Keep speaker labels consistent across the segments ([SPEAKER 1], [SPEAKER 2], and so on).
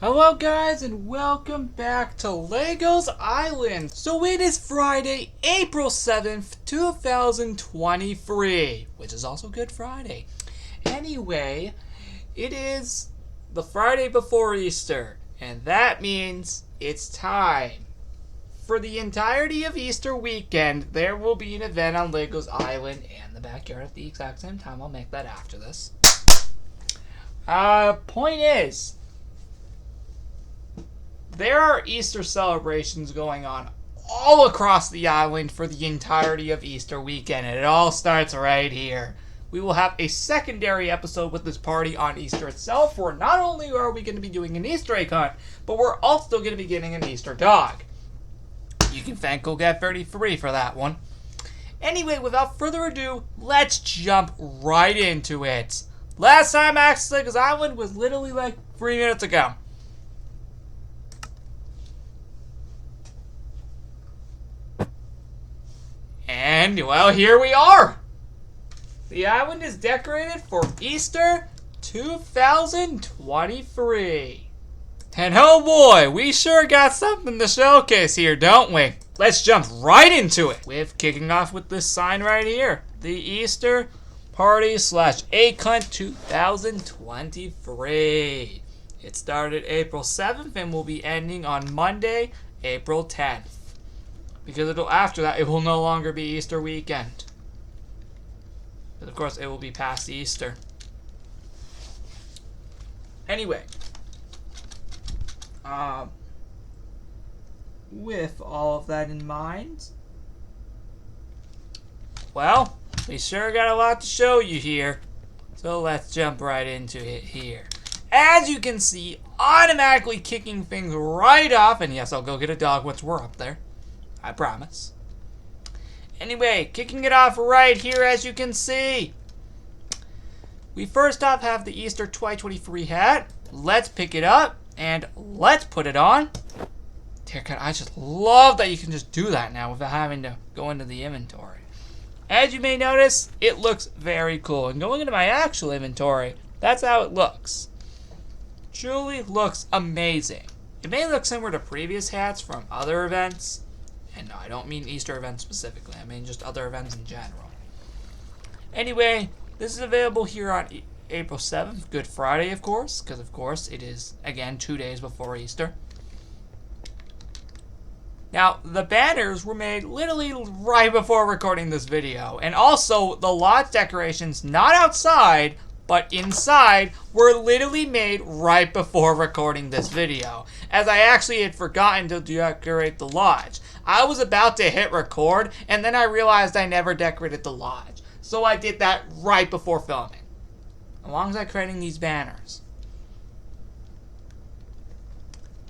[SPEAKER 1] Hello guys and welcome back to Legos Island. So it is Friday, April 7th, 2023, which is also Good Friday. Anyway, it is the Friday before Easter, and that means it's time. For the entirety of Easter weekend, there will be an event on Legos Island and the backyard at the exact same time. I'll make that after this. Point is, there are Easter celebrations going on all across the island for the entirety of Easter weekend, and it all starts right here. We will have a secondary episode with this party on Easter itself, where not only are we going to be doing an Easter egg hunt, but we're also going to be getting an Easter dog. You can thank GoGet33 for that one. Anyway, without further ado, let's jump right into it. Last time Access Legos Island was literally like 3 minutes ago. And, well, here we are. The island is decorated for Easter 2023. And oh boy, we sure got something to showcase here, don't we? Let's jump right into it. With kicking off with this sign right here. The Easter Party / Egg Hunt 2023. It started April 7th and will be ending on Monday, April 10th. Because after that, it will no longer be Easter weekend. But of course, it will be past Easter. Anyway. With all of that in mind, well, we sure got a lot to show you here. So let's jump right into it here. As you can see, automatically kicking things right off. And yes, I'll go get a dog once we're up there. I promise. Anyway, kicking it off right here, as you can see. We first off have the Easter 2023 hat. Let's pick it up and let's put it on. Dear God, I just love that you can just do that now without having to go into the inventory. As you may notice, it looks very cool. And going into my actual inventory, that's how it looks. Truly looks amazing. It may look similar to previous hats from other events. And no, I don't mean Easter events specifically. I mean just other events in general. Anyway, this is available here on April 7th, Good Friday, of course. Because, of course, it is, again, 2 days before Easter. Now, the banners were made literally right before recording this video. And also, the lodge decorations, not outside, but inside, were literally made right before recording this video. As I actually had forgotten to decorate the lodge. I was about to hit record, and then I realized I never decorated the lodge. So I did that right before filming. Alongside creating these banners.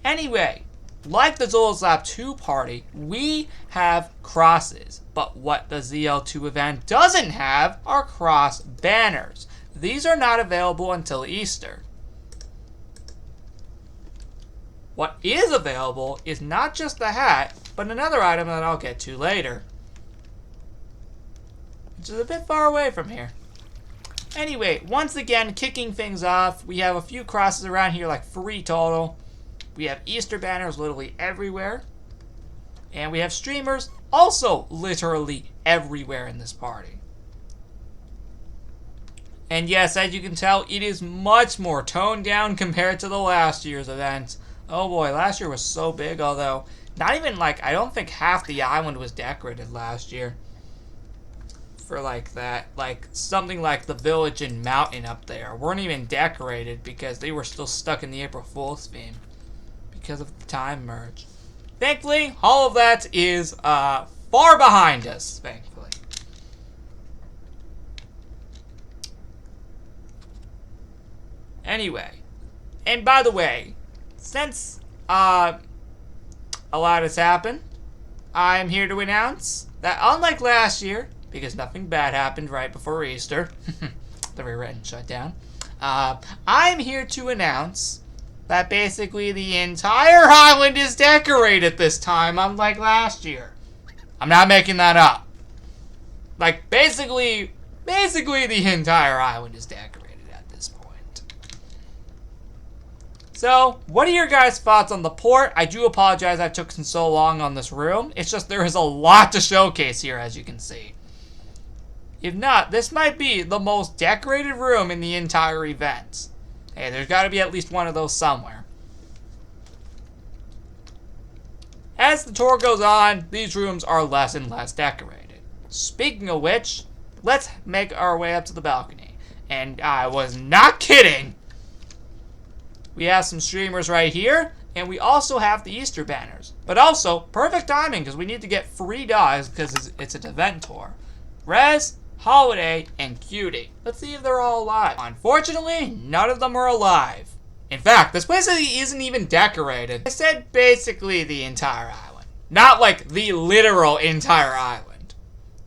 [SPEAKER 1] Anyway, like the Zolaslab 2 party, we have crosses. But what the ZL2 event doesn't have are cross banners. These are not available until Easter. What is available is not just the hat, but another item that I'll get to later. Which is a bit far away from here. Anyway, once again, kicking things off, we have a few crosses around here, like 3 total. We have Easter banners literally everywhere. And we have streamers also literally everywhere in this party. And yes, as you can tell, it is much more toned down compared to the last year's event. Oh boy, last year was so big, although not even like, I don't think half the island was decorated last year. For like that, like something like the village and mountain up there weren't even decorated because they were still stuck in the April Fool's theme because of the time merge. Thankfully, all of that is far behind us, thankfully. Anyway, and by the way, since a lot has happened, I'm here to announce that unlike last year, because nothing bad happened right before Easter, the rewritten shutdown, I'm here to announce that basically the entire island is decorated this time, unlike last year. I'm not making that up. Like, basically the entire island is decorated at this point. So, what are your guys' thoughts on the port? I do apologize I took so long on this room. It's just there is a lot to showcase here, as you can see. If not, this might be the most decorated room in the entire event. Hey, there's got to be at least one of those somewhere. As the tour goes on, these rooms are less and less decorated. Speaking of which, let's make our way up to the balcony. And I was not kidding! We have some streamers right here, and we also have the Easter banners. But also, perfect timing, because we need to get free dogs, because it's an event tour. Rez, Holiday, and Cutie. Let's see if they're all alive. Unfortunately, none of them are alive. In fact, this place isn't even decorated. I said basically the entire island. Not like the literal entire island.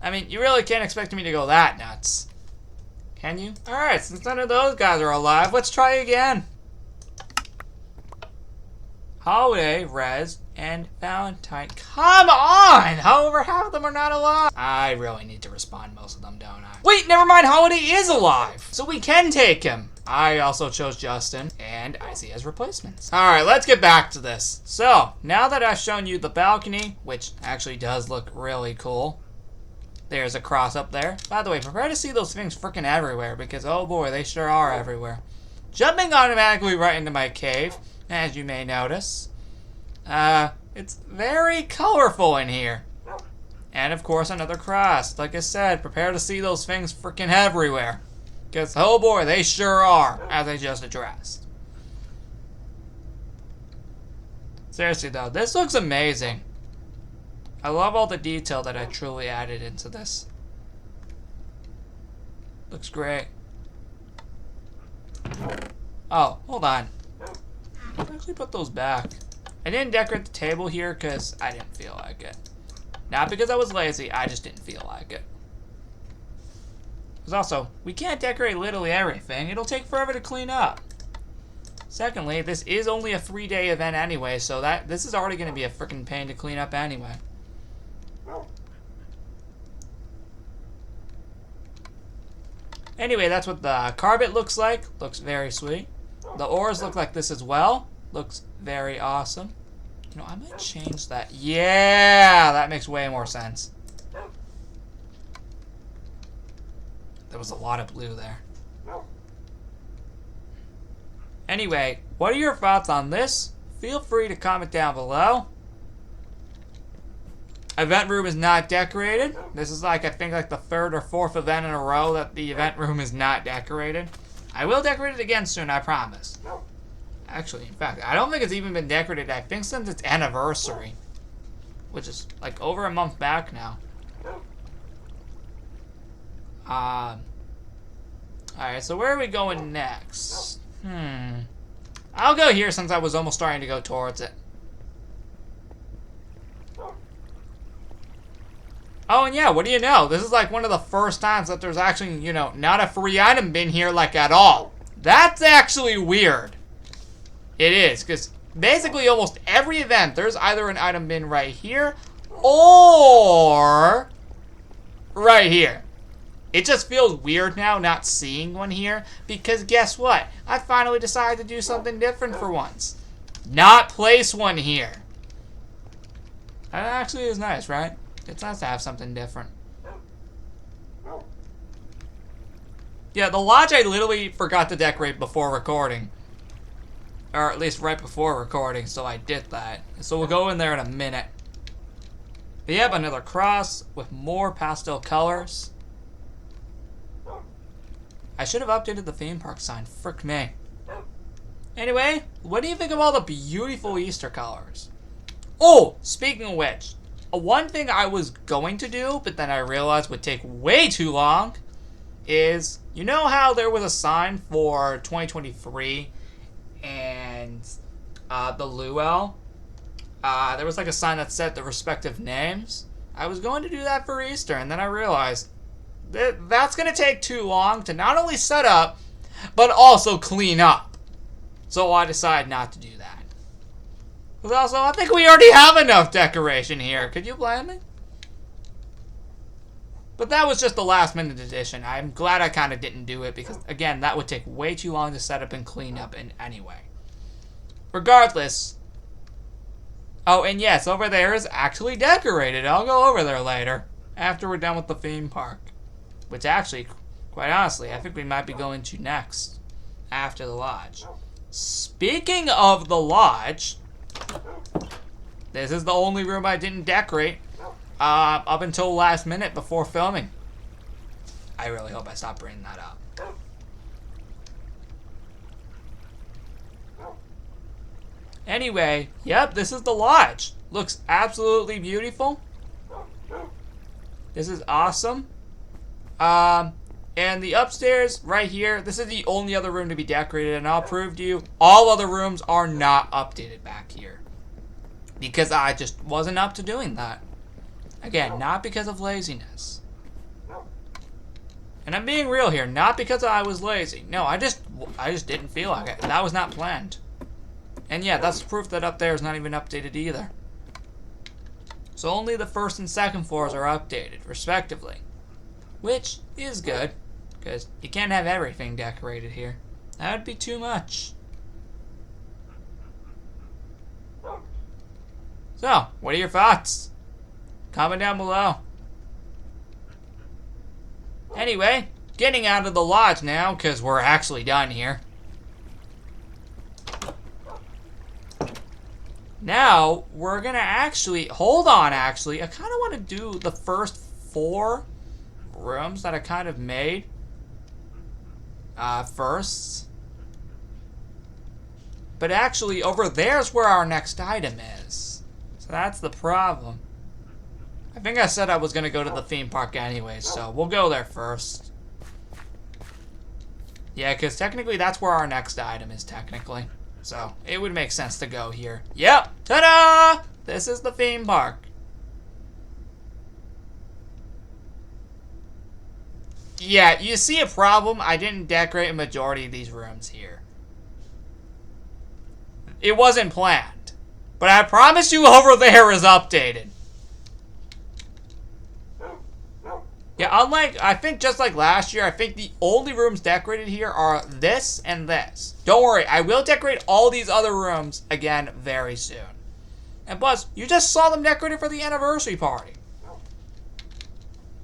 [SPEAKER 1] I mean, you really can't expect me to go that nuts. Can you? Alright, since none of those guys are alive, let's try again. Holiday, Rez, and Valentine. Come on! However, half of them are not alive. I really need to respond most of them, don't I? Wait, never mind, Holiday is alive! So we can take him. I also chose Justin and Icy as replacements. Alright, let's get back to this. So, now that I've shown you the balcony, which actually does look really cool. There's a cross up there. By the way, prepare to see those things freaking everywhere, because oh boy, they sure are everywhere. Jumping automatically right into my cave, as you may notice. It's very colorful in here. And of course, another cross. Like I said, prepare to see those things freaking everywhere. Because, oh boy, they sure are, as I just addressed. Seriously though, this looks amazing. I love all the detail that I truly added into this. Looks great. Oh, hold on. Let's actually put those back. I didn't decorate the table here because I didn't feel like it. Not because I was lazy, I just didn't feel like it. Because also, we can't decorate literally everything. It'll take forever to clean up. Secondly, this is only a 3-day event anyway, so this is already going to be a freaking pain to clean up anyway. Anyway, that's what the carpet looks like. Looks very sweet. The oars look like this as well. Looks very awesome. You know, I might change that. Yeah, that makes way more sense. There was a lot of blue there. Anyway, what are your thoughts on this? Feel free to comment down below. Event room is not decorated. This is like, I think, like the 3rd or 4th event in a row that the event room is not decorated. I will decorate it again soon, I promise. Actually, in fact, I don't think it's even been decorated, I think, since its anniversary. Which is, like, over a month back now. Alright, so where are we going next? I'll go here since I was almost starting to go towards it. Oh, and yeah, what do you know? This is like one of the first times that there's actually, you know, not a free item bin here, like, at all. That's actually weird. It is, because basically almost every event, there's either an item bin right here, or right here. It just feels weird now not seeing one here, because guess what? I finally decided to do something different for once. Not place one here. That actually is nice, right? It's nice to have something different. Yeah, the lodge I literally forgot to decorate before recording. Or at least right before recording, so I did that. So we'll go in there in a minute. But yep, another cross with more pastel colors. I should have updated the theme park sign. Frick me. Anyway, what do you think of all the beautiful Easter colors? Oh, speaking of which, one thing I was going to do, but then I realized would take way too long, is, you know how there was a sign for 2023 and the Luau? There was like a sign that said the respective names. I was going to do that for Easter, and then I realized that's going to take too long to not only set up, but also clean up. So I decided not to do that. But also, I think we already have enough decoration here. Could you blame me? But that was just the last minute addition. I'm glad I kind of didn't do it because, again, that would take way too long to set up and clean up in anyway. Regardless. Oh, and yes, over there is actually decorated. I'll go over there later, after we're done with the theme park. Which actually, quite honestly, I think we might be going to next, after the lodge. Speaking of the lodge, this is the only room I didn't decorate up until last minute before filming. I really hope I stop bringing that up. Anyway, yep, this is the lodge. Looks absolutely beautiful. This is awesome. And the upstairs right here, this is the only other room to be decorated, and I'll prove to you, all other rooms are not updated back here. Because I just wasn't up to doing that. Again, not because of laziness. And I'm being real here, not because I was lazy. No, I just didn't feel like it. That was not planned. And yeah, that's proof that up there is not even updated either. So only the first and second floors are updated, respectively. Which is good, because you can't have everything decorated here. That would be too much. So, what are your thoughts? Comment down below. Anyway, getting out of the lodge now, because we're actually done here. Now, we're gonna actually, hold on actually, I kind of want to do the first 4 rooms that I kind of made first. But actually, over there's where our next item is. So that's the problem. I think I said I was gonna go to the theme park anyway, so we'll go there first. Yeah, because technically that's where our next item is, technically. So, it would make sense to go here. Yep! Ta-da! This is the theme park. Yeah, you see a problem? I didn't decorate a majority of these rooms here. It wasn't planned. But I promise you over there is updated. Yeah, unlike, I think just like last year, I think the only rooms decorated here are this and this. Don't worry, I will decorate all these other rooms again very soon. And plus, you just saw them decorated for the anniversary party.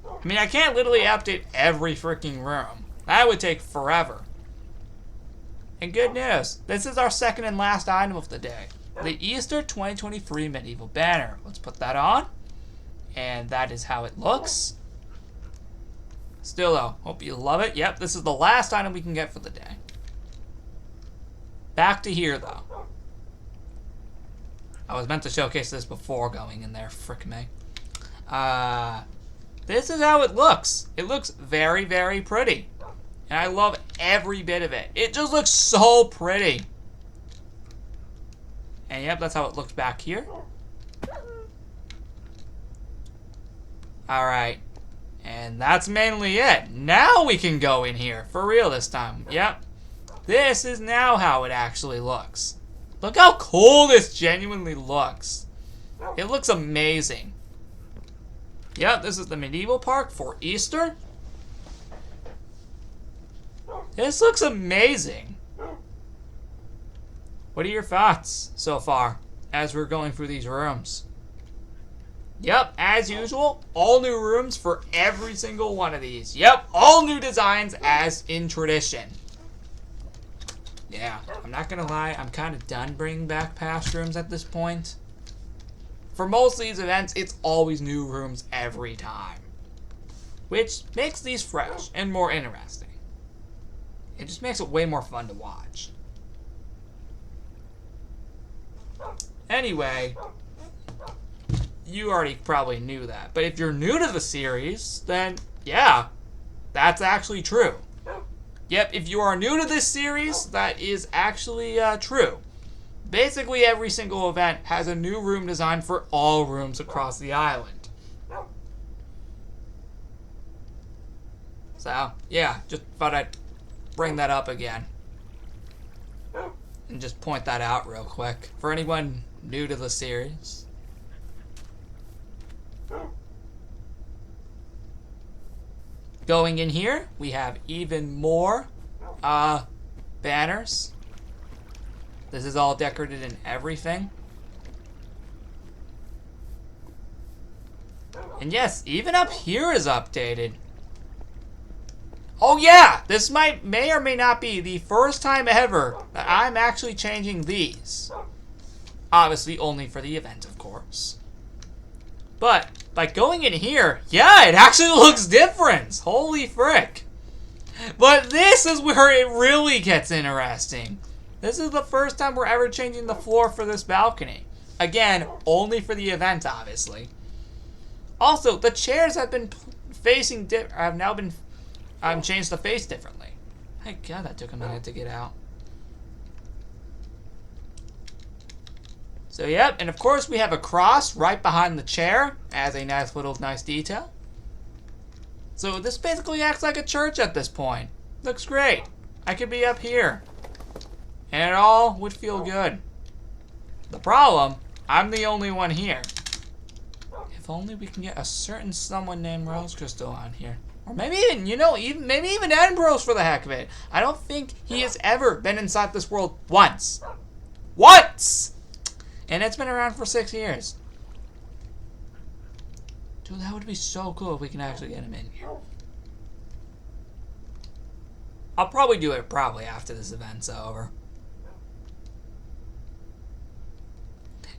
[SPEAKER 1] I mean, I can't literally update every freaking room. That would take forever. And good news, this is our second and last item of the day. The Easter 2023 Medieval Banner. Let's put that on. And that is how it looks. Still though, hope you love it. Yep, this is the last item we can get for the day. Back to here though. I was meant to showcase this before going in there, frick me. This is how it looks. It looks very, very pretty. And I love every bit of it. It just looks so pretty. And yep, that's how it looks back here. Alright. And that's mainly it. Now we can go in here. For real this time. Yep. This is now how it actually looks. Look how cool this genuinely looks. It looks amazing. Yep, this is the medieval park for Easter. This looks amazing. What are your thoughts so far as we're going through these rooms? Yep, as usual, all new rooms for every single one of these. Yep, all new designs as in tradition. Yeah, I'm not gonna lie, I'm kind of done bringing back past rooms at this point. For most of these events, it's always new rooms every time. Which makes these fresh and more interesting. It just makes it way more fun to watch. Anyway, you already probably knew that. But if you're new to the series, then yeah, that's actually true. Yep, if you are new to this series, that is actually true. Basically, every single event has a new room design for all rooms across the island. So, yeah, just thought I'd bring that up again. And just point that out real quick. For anyone new to the series. Going in here, we have even more banners. This is all decorated in everything. And yes, even up here is updated. Oh yeah, this may or may not be the first time ever that I'm actually changing these. Obviously only for the event, of course. But by going in here, yeah, it actually looks different. Holy frick. But this is where it really gets interesting. This is the first time we're ever changing the floor for this balcony. Again, only for the event, obviously. Also, the chairs have been facing have now been changed to face differently. My God, that took a minute to get out. So yep, and of course we have a cross right behind the chair as a nice detail. So this basically acts like a church at this point. Looks great. I could be up here. And it all would feel good. The problem, I'm the only one here. If only we can get a certain someone named Rose Crystal on here. Or maybe even, maybe even Ambrose for the heck of it. I don't think he has ever been inside this world once. Once! And it's been around for 6 years. Dude, that would be so cool if we can actually get him in here. I'll probably do it after this event's over.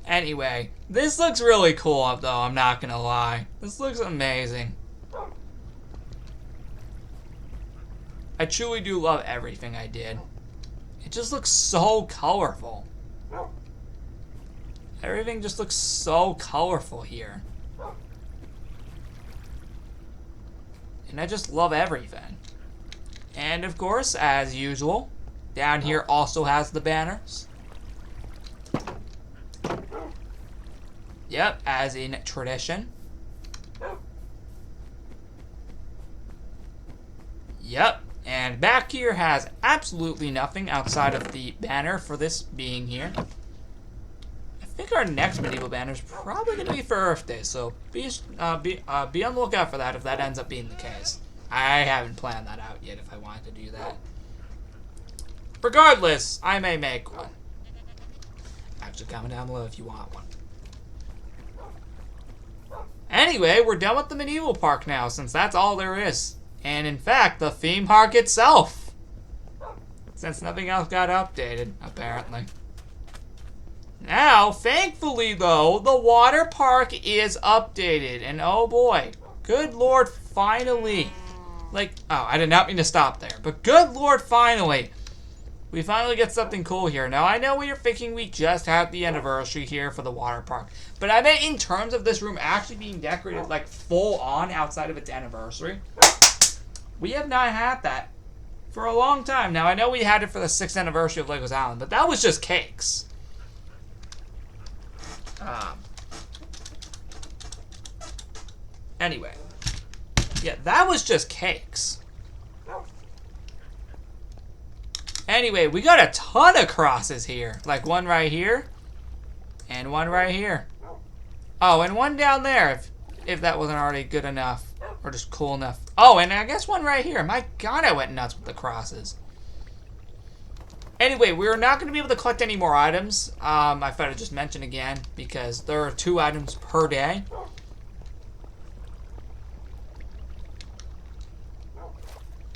[SPEAKER 1] Anyway, this looks really cool though, I'm not gonna lie. This looks amazing. I truly do love everything I did. It just looks so colorful. Everything just looks so colorful here. And I just love everything. And of course, as usual, down here also has the banners. Yep, as in tradition. Yep, and back here has absolutely nothing outside of the banner for this being here. I think our next medieval banner is probably going to be for Earth Day, so be on the lookout for that if that ends up being the case. I haven't planned that out yet if I wanted to do that. Regardless, I may make one. Actually, comment down below if you want one. Anyway, we're done with the medieval park now, since that's all there is. And in fact, the theme park itself. Since nothing else got updated, apparently. Now, thankfully though, the water park is updated. And oh boy, good lord, finally. Like, oh, I did not mean to stop there. But good lord, finally. We finally get something cool here. Now, I know we are thinking we just had the anniversary here for the water park. But I meant in terms of this room actually being decorated, like, full on outside of its anniversary. We have not had that for a long time. Now, I know we had it for the 6th anniversary of Legos Island, but that was just cakes. Anyway. Yeah, that was just cakes. Anyway, we got a ton of crosses here. Like one right here. And one right here. Oh, and one down there, if that wasn't already good enough. Or just cool enough. Oh, and I guess one right here. My God, I went nuts with the crosses. Anyway, we're not going to be able to collect any more items. I thought I'd just mention again, because there are 2 items per day.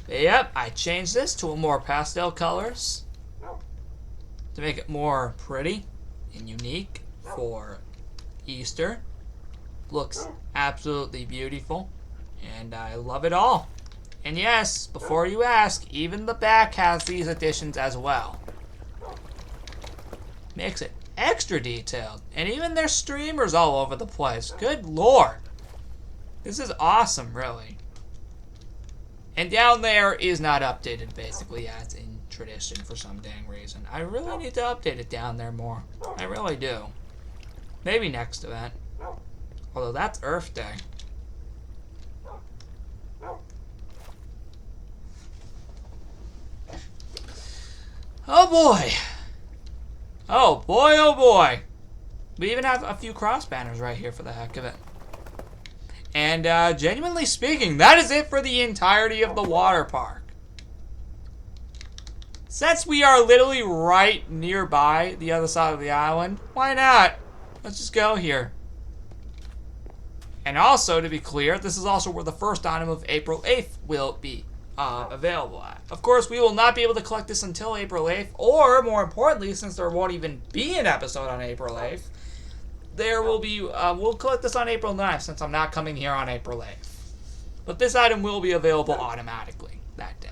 [SPEAKER 1] Yep, I changed this to a more pastel colors to make it more pretty and unique for Easter. Looks absolutely beautiful, and I love it all. And yes, before you ask, even the back has these additions as well. Makes it extra detailed, and even there's streamers all over the place. Good lord. This is awesome, really. And down there is not updated, basically, as in tradition for some dang reason. I really need to update it down there more. I really do. Maybe next event. Although that's Earth Day. Oh boy. Oh boy, oh boy. We even have a few cross banners right here for the heck of it. And genuinely speaking, that is it for the entirety of the water park. since we are literally right nearby the other side of the island, why not? Let's just go here. And also, to be clear, this is also where the first item of April 8th will be available at. Of course, we will not be able to collect this until April 8th, or more importantly, since there won't even be an episode on April 8th, there will be, we'll collect this on April 9th since I'm not coming here on April 8th. But this item will be available automatically that day.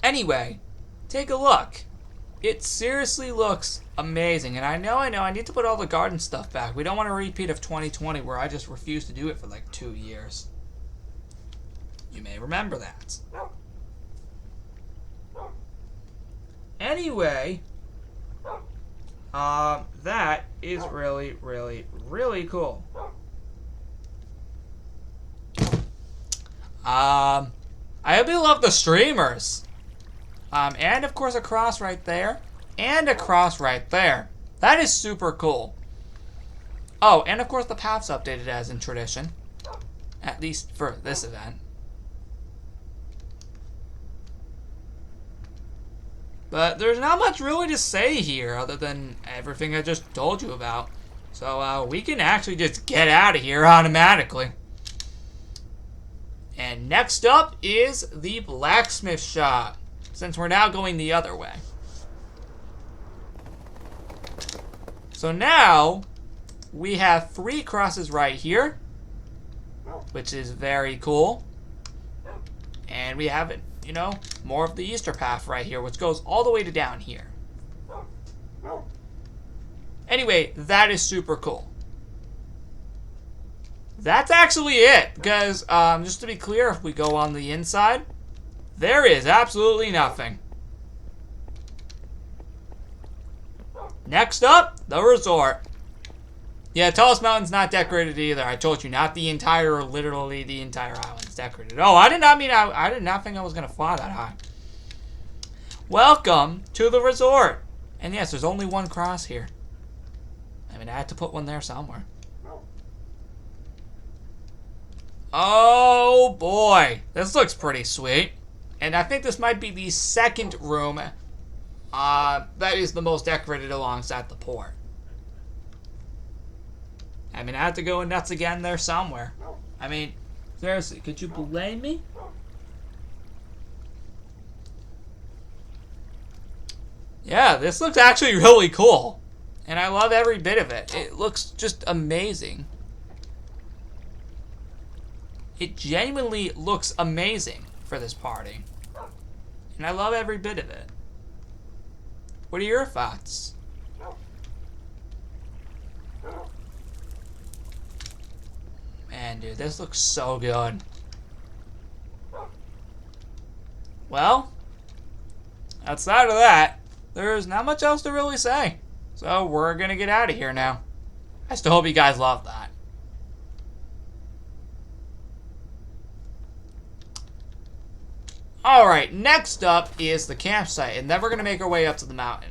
[SPEAKER 1] Anyway, take a look. It seriously looks amazing. And I know, I need to put all the garden stuff back. We don't want a repeat of 2020 where I just refused to do it for like 2 years. You may remember that. Anyway, that is really, really, really cool. I hope you love the streamers. And of course a cross right there. And a cross right there. That is super cool. Oh, and of course the path's updated as in tradition. At least for this event. But there's not much really to say here other than everything I just told you about. So we can actually just get out of here automatically. And next up is the blacksmith shop, since we're now going the other way. So now, we have 3 crosses right here, which is very cool. And we have, you know, more of the Easter path right here, which goes all the way to down here. Anyway, that is super cool. That's actually it, because just to be clear, if we go on the inside, there is absolutely nothing. Next up, the resort. Yeah, Tallest Mountain's not decorated either. I told you, not the entire, literally the entire island's decorated. Oh, I did not mean, I did not think I was going to fly that high. Welcome to the resort. And yes, there's only 1 cross here. I mean, I had to put one there somewhere. Oh boy, this looks pretty sweet. And I think this might be the second room that is the most decorated alongside the port. I mean, I have to go nuts again there somewhere. I mean, seriously, could you blame me? Yeah, this looks actually really cool. And I love every bit of it. It looks just amazing. It genuinely looks amazing for this party. And I love every bit of it. What are your thoughts? Man, dude, this looks so good. Well, outside of that, there's not much else to really say. So we're gonna get out of here now. I still hope you guys love that. Alright, next up is the campsite, and then we're going to make our way up to the mountain.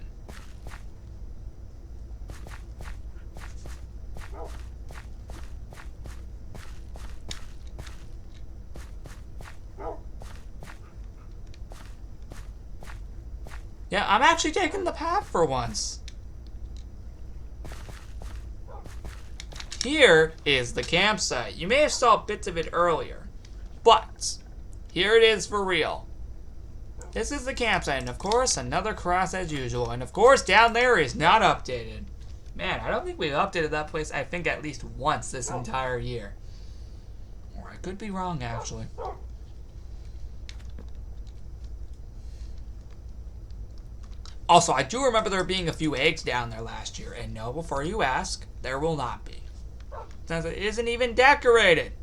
[SPEAKER 1] Yeah, I'm actually taking the path for once. Here is the campsite. You may have saw bits of it earlier, but here it is for real. This is the campsite, and of course, another cross as usual. And of course, down there is not updated. Man, I don't think we've updated that place, I think, at least once this entire year. Or I could be wrong, actually. Also, I do remember there being a few eggs down there last year. And no, before you ask, there will not be. Since it isn't even decorated.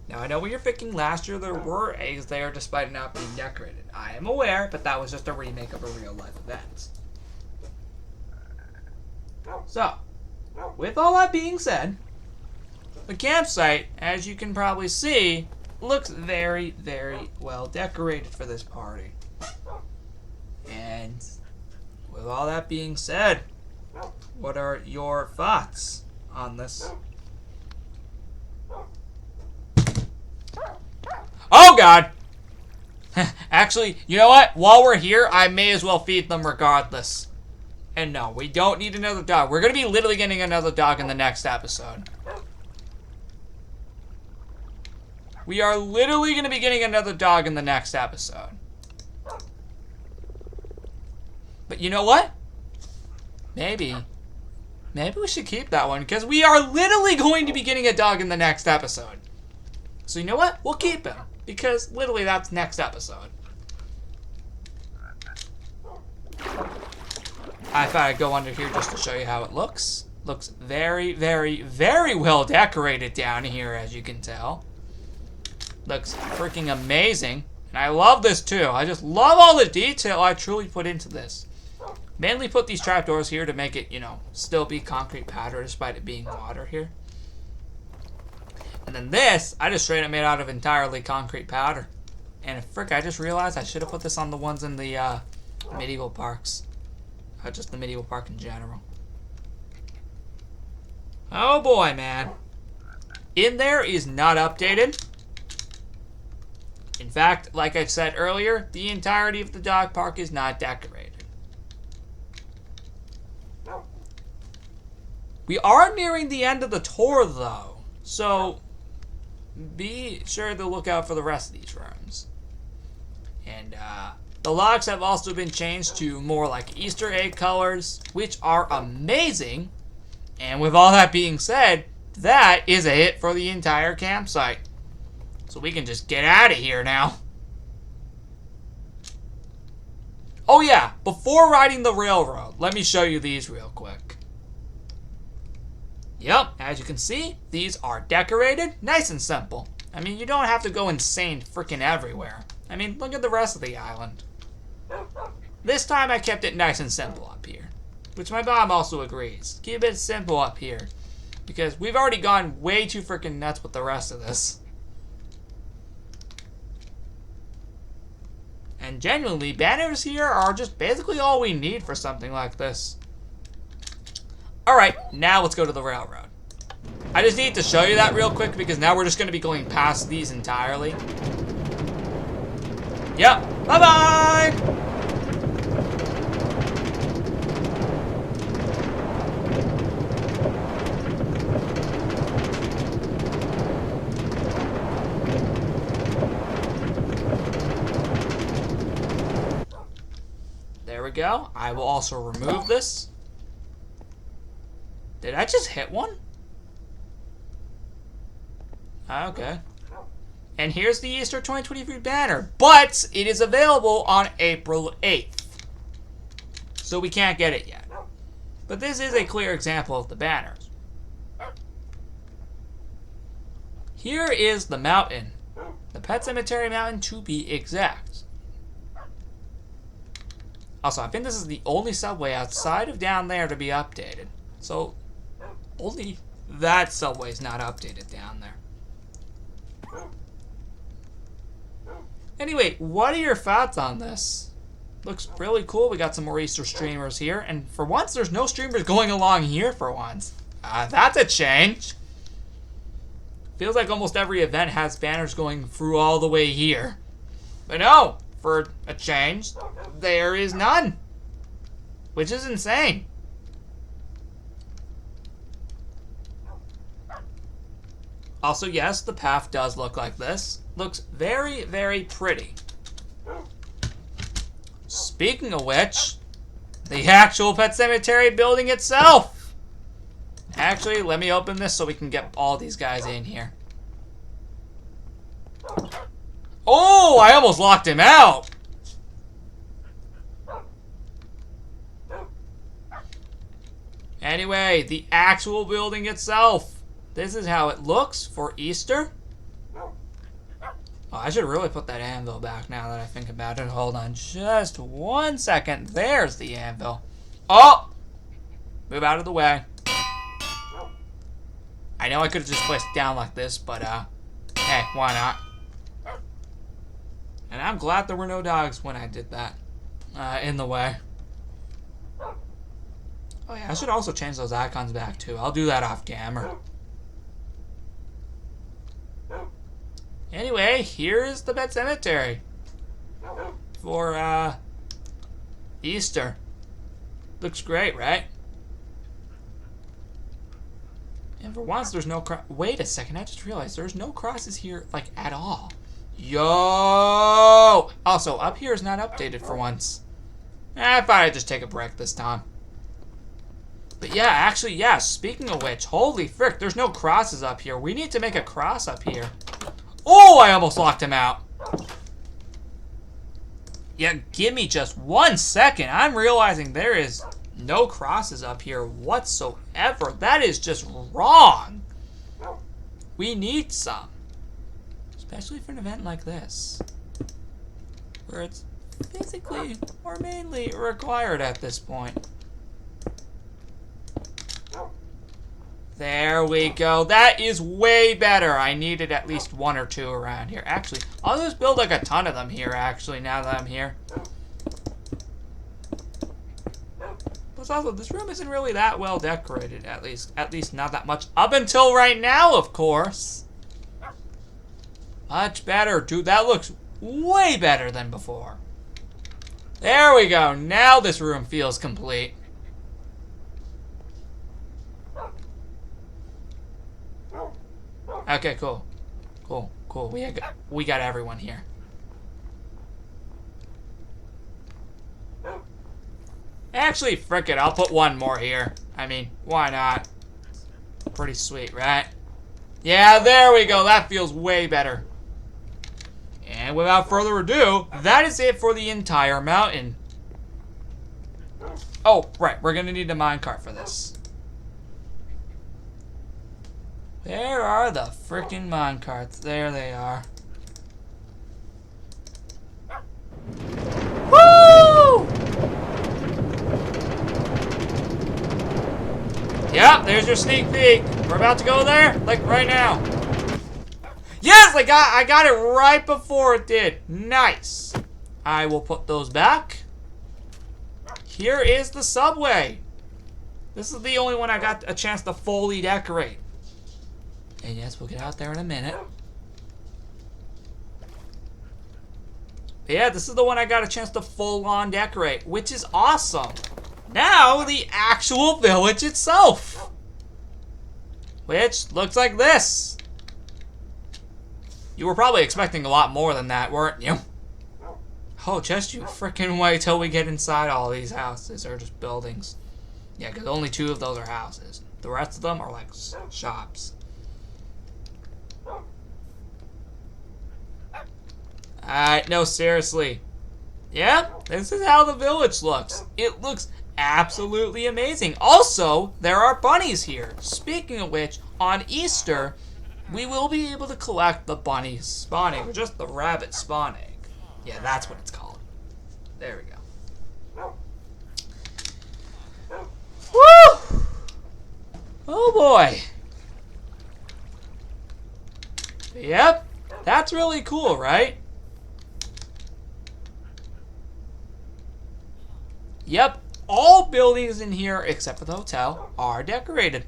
[SPEAKER 1] Now, I know what you're thinking. Last year, there were eggs there despite it not being decorated. I am aware, but that was just a remake of a real-life event. So, with all that being said, the campsite, as you can probably see, looks very, very well decorated for this party. And with all that being said, what are your thoughts on this? Oh God! Actually, you know what? While we're here, I may as well feed them regardless. And no, we don't need another dog. We're going to be literally getting another dog in the next episode. We are literally going to be getting another dog in the next episode. But you know what? Maybe we should keep that one, because we are literally going to be getting a dog in the next episode. So you know what? We'll keep him, because literally that's next episode. I thought I'd go under here just to show you how it looks. Looks very, very, very well decorated down here, as you can tell. Looks freaking amazing. And I love this too. I just love all the detail I truly put into this. Mainly put these trapdoors here to make it, you know, still be concrete powder despite it being water here. And then this, I just straight up made out of entirely concrete powder. And frick, I just realized I should have put this on the ones in the medieval parks. Just the medieval park in general. Oh boy, man. In there is not updated. In fact, like I said earlier, the entirety of the dog park is not decorated. We are nearing the end of the tour, though, so be sure to look out for the rest of these rooms. And the locks have also been changed to more like Easter egg colors, which are amazing. And with all that being said, that is a hit for the entire campsite. So we can just get out of here now. Oh yeah, before riding the railroad, let me show you these real quick. Yep, as you can see, these are decorated, nice and simple. I mean, you don't have to go insane freaking everywhere. I mean, look at the rest of the island. This time I kept it nice and simple up here, which my mom also agrees. Keep it simple up here, because we've already gone way too freaking nuts with the rest of this. And genuinely, banners here are just basically all we need for something like this. Alright, now let's go to the railroad. I just need to show you that real quick because now we're just going to be going past these entirely. Yep, bye-bye! There we go. I will also remove this. Did I just hit one? Okay. And here's the Easter 2023 banner, but it is available on April 8th. So we can't get it yet. But this is a clear example of the banners. Here is the mountain. The Pet Cemetery Mountain to be exact. Also, I think this is the only subway outside of down there to be updated. So, only that subway is not updated down there. Anyway, what are your thoughts on this? Looks really cool. We got some more Easter streamers here. And for once, there's no streamers going along here for once. That's a change. Feels like almost every event has banners going through all the way here. But no, for a change, there is none. Which is insane. Also, yes, the path does look like this. Looks very, very pretty. Speaking of which, the actual Pet Cemetery building itself. Actually, let me open this so we can get all these guys in here. Oh, I almost locked him out. Anyway, the actual building itself. This is how it looks for Easter. Oh, I should really put that anvil back now that I think about it. Hold on just 1 second. There's the anvil. Oh! Move out of the way. I know I could have just placed it down like this, but, hey, why not? And I'm glad there were no dogs when I did that. In the way. Oh yeah, I should also change those icons back too. I'll do that off camera. Anyway, here's the Pet Cemetery. for Easter. Looks great, right? And for once, there's no cross. Wait a second, I just realized there's no crosses here, like, at all. Yo! Also, up here is not updated for once. I thought I'd just take a break this time. But yeah, actually, yeah, speaking of which, holy frick, there's no crosses up here. We need to make a cross up here. Oh, I almost locked him out. Yeah, give me just 1 second. I'm realizing there is no crosses up here whatsoever. That is just wrong. We need some. Especially for an event like this. Where it's physically or mainly required at this point. There we go. That is way better. I needed at least 1 or 2 around here. Actually, I'll just build like a ton of them here, actually, now that I'm here. Plus also, this room isn't really that well decorated, at least not that much. Up until right now, of course. Much better. Dude, that looks way better than before. There we go. Now this room feels complete. Okay, cool. Cool. We got everyone here. Actually, frick it. I'll put 1 more here. I mean, why not? Pretty sweet, right? Yeah, there we go. That feels way better. And without further ado, that is it for the entire mountain. Oh, right. We're going to need a minecart for this. Where are the frickin' minecarts? There they are. Woo! Yep, there's your sneak peek. We're about to go there, like right now. Yes, I got it right before it did. Nice. I will put those back. Here is the subway. This is the only one I got a chance to fully decorate. And yes, we'll get out there in a minute. But yeah, this is the one I got a chance to full-on decorate, which is awesome. Now, the actual village itself. Which looks like this. You were probably expecting a lot more than that, weren't you? Oh, just you frickin' wait till we get inside all these houses, or just buildings. Yeah, because only 2 of those are houses. The rest of them are like shops. Alright, no, seriously. Yeah, this is how the village looks. It looks absolutely amazing. Also, there are bunnies here. Speaking of which, on Easter, we will be able to collect the bunny spawn egg, or just the rabbit spawn egg. Yeah, that's what it's called. There we go. Woo! Oh boy. Yep, that's really cool, right? Yep, all buildings in here, except for the hotel, are decorated.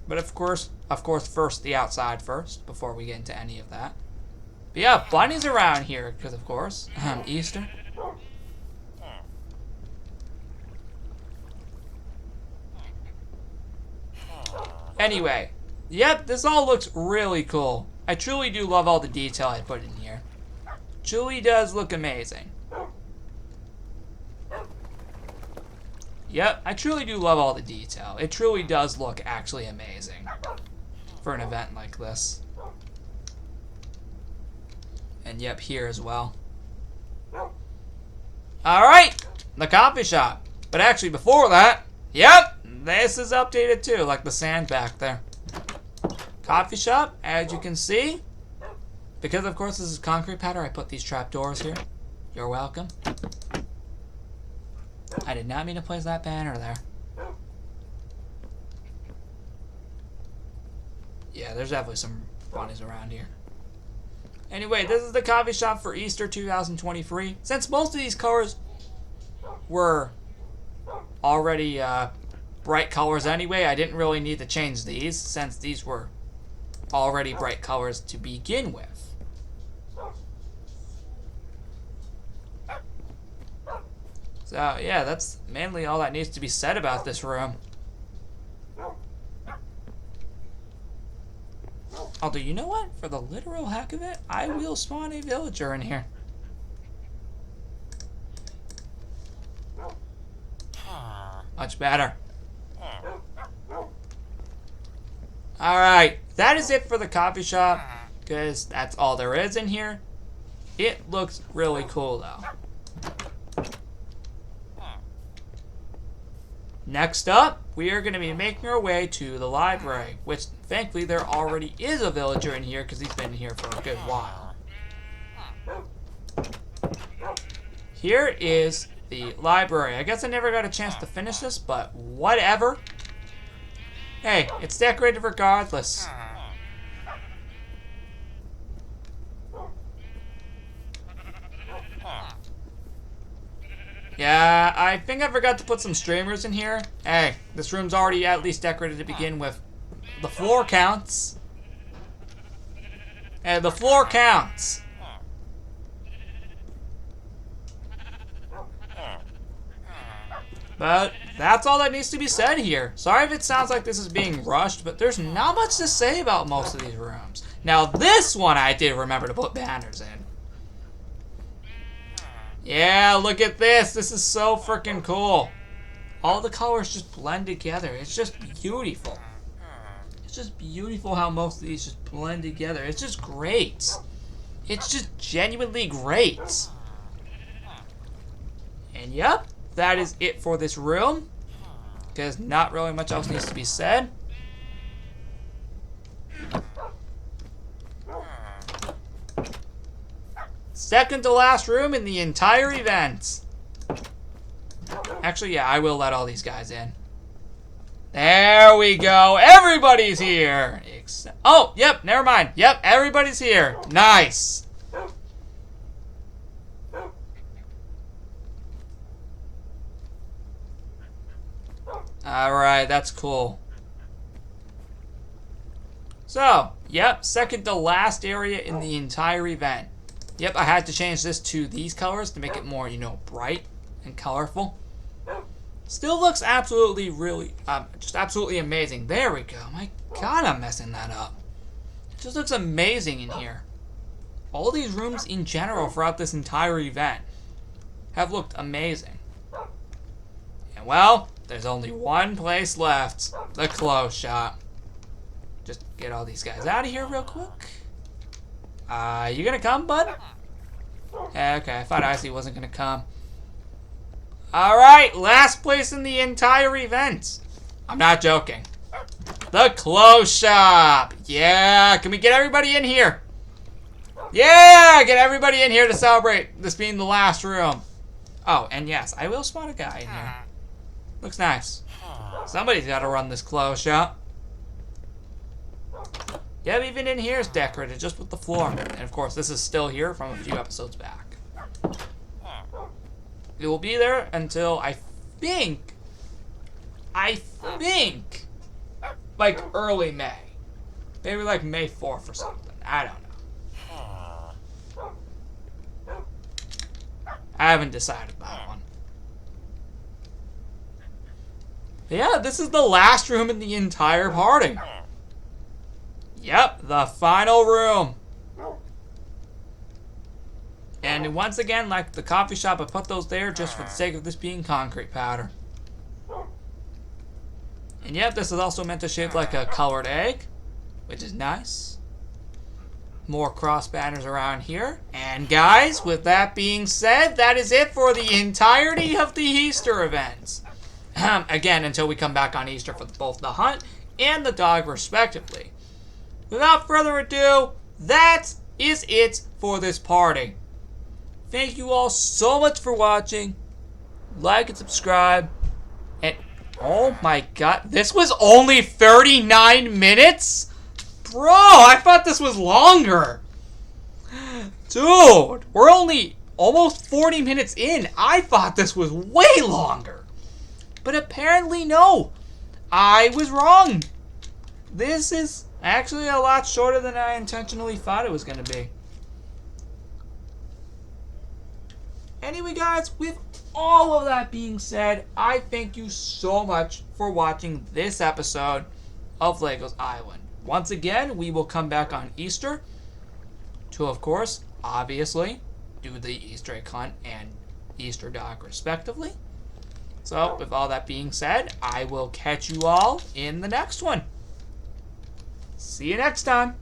[SPEAKER 1] But of course, first the outside first, before we get into any of that. But yeah, bunnies around here, because of course, Easter. Anyway, yep, this all looks really cool. I truly do love all the detail I put in here. Truly does look amazing. Yep, I truly do love all the detail. It truly does look actually amazing for an event like this. And yep, here as well. Alright, the coffee shop. But actually before that, yep, this is updated too, like the sand back there. Coffee shop, as you can see. Because of course this is concrete powder, I put these trapdoors here. You're welcome. I did not mean to place that banner there. Yeah, there's definitely some bunnies around here. Anyway, this is the coffee shop for Easter 2023. Since most of these colors were already bright colors anyway, I didn't really need to change these, since these were already bright colors to begin with. So, yeah, that's mainly all that needs to be said about this room. Although, you know what? For the literal heck of it, I will spawn a villager in here. Much better. Alright, that is it for the coffee shop, because that's all there is in here. It looks really cool, though. Next up, we are going to be making our way to the library, which thankfully there already is a villager in here because he's been here for a good while. Here is the library. I guess I never got a chance to finish this, but whatever. Hey, it's decorated regardless. Yeah, I think I forgot to put some streamers in here. Hey, this room's already at least decorated to begin with. The floor counts. Hey, the floor counts. But that's all that needs to be said here. Sorry if it sounds like this is being rushed, but there's not much to say about most of these rooms. Now this one I did remember to put banners in. Yeah, look at this. This is so freaking cool. All the colors just blend together. It's just beautiful. It's just beautiful how most of these just blend together. It's just great. It's just genuinely great. And yep, that is it for this room. Because not really much else needs to be said. Second to last room in the entire event. Actually, yeah, I will let all these guys in. There we go. Everybody's here. Except, oh, yep, never mind. Yep, everybody's here. Nice. Alright, that's cool. So, yep, second to last area in the entire event. Yep, I had to change this to these colors to make it more, you know, bright and colorful. Still looks absolutely just absolutely amazing. There we go. My God, I'm messing that up. It just looks amazing in here. All these rooms in general throughout this entire event have looked amazing. And well, there's only one place left. The close shop. Just get all these guys out of here real quick. You gonna come, bud? Okay, I thought Icy wasn't gonna come. Alright, last place in the entire event. I'm not joking. The clothes shop. Yeah, can we get everybody in here? Yeah, get everybody in here to celebrate this being the last room. Oh, and yes, I will spawn a guy in here. Looks nice. Somebody's got to run this clothes shop. Yep, even in here is decorated just with the floor. And of course, this is still here from a few episodes back. It will be there until I think, like early May. Maybe like May 4th or something. I don't know. I haven't decided that one. But yeah, this is the last room in the entire party. Yep, the final room. And once again, like the coffee shop, I put those there just for the sake of this being concrete powder. And yep, this is also meant to shape like a colored egg, which is nice. More cross banners around here. And guys, with that being said, that is it for the entirety of the Easter events. Again, until we come back on Easter for both the hunt and the dog respectively. Without further ado, that is it for this party. Thank you all so much for watching. Like and subscribe. And oh my God, this was only 39 minutes? Bro, I thought this was longer. Dude, we're only almost 40 minutes in. I thought this was way longer. But apparently no. I was wrong. This is actually a lot shorter than I intentionally thought it was going to be. Anyway, guys, with all of that being said, I thank you so much for watching this episode of Legos Island. Once again, we will come back on Easter to, of course, obviously, do the Easter egg hunt and Easter dog respectively. So, with all that being said, I will catch you all in the next one. See you next time.